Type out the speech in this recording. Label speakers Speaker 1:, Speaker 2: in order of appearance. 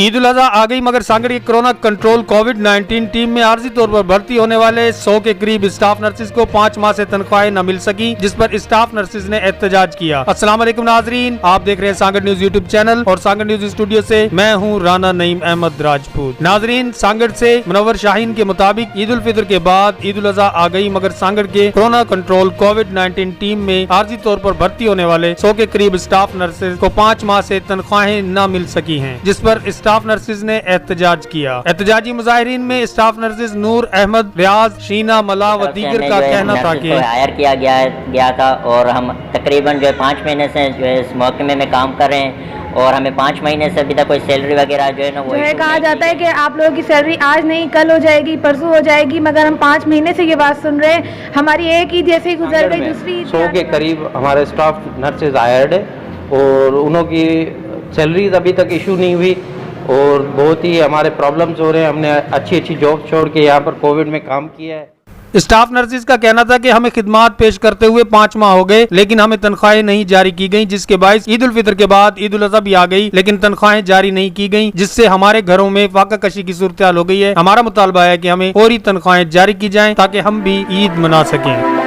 Speaker 1: ईद उल अजहा आ गई, मगर सांगड़ की कोरोना कंट्रोल कोविड-19 टीम में आर्जी तौर पर भर्ती होने वाले 100 के करीब स्टाफ नर्सिस को 5 माह से तनख्वाहें न मिल सकी, जिस पर स्टाफ नर्सिस ने एहतजाज किया। अस्सलाम वालेकुम नाजरीन, आप देख रहे हैं सांगड़ न्यूज यूट्यूब चैनल और सांगड़ न्यूज स्टूडियो से मैं हूं राना नईम अहमद राजपूत। नाजरीन, सांगड़ से मुनव्वर शाहीन के मुताबिक ईद उल फितर के बाद ईद उल अजहा आ गई, मगर सांगड़ के कोरोना कंट्रोल कोविड-19 टीम में आर्जी तौर पर भर्ती होने वाले 100 के करीब स्टाफ नर्सिस को 5 माह से तनख्वाहें न मिल सकी हैं, जिस पर स्टाफ नर्सिस ने एहतजाज किया। एहतजाजी मुजाहिरीन में स्टाफ नर्सिस नूर अहमद, रियाज, शीना, मला व दीगर का कहना था कि
Speaker 2: हायर किया गया था और हम तकरीबन जो है 5 महीने से जो है इस महकमे में काम कर रहे हैं और हमें 5 महीने से अभी तक कोई सैलरी वगैरह जो है ना वो
Speaker 3: कहा जाता है कि आप लोगों की सैलरी आज नहीं कल हो जाएगी, परसों हो जाएगी, मगर हम 5 महीने से ये बात सुन रहे हैं। हमारी एक ईद जैसे ही गुजर गई, दूसरी
Speaker 4: 100 के करीब हमारे स्टाफ नर्सेज हायर्ड है और उन्हों की सैलरीज अभी तक इशू नहीं हुई और बहुत ही हमारे प्रॉब्लम्स हो रहे हैं। हमने अच्छी जॉब छोड़ के यहाँ पर कोविड में काम किया है।
Speaker 1: स्टाफ नर्सिस का कहना था कि हमें खिदमात पेश करते हुए 5 माह हो गए, लेकिन हमें तनख्वाहें नहीं जारी की गई, जिसके बायस ईद उल फितर के बाद ईद उल अजहा भी आ गई, लेकिन तनख्वाहें जारी नहीं की गई, जिससे हमारे घरों में फाका कशी की सूरत हाल हो गई है। हमारा मुतालबा है कि हमें फौरी तनख्वाहें जारी की जाएं ताकि हम भी ईद मना सकें।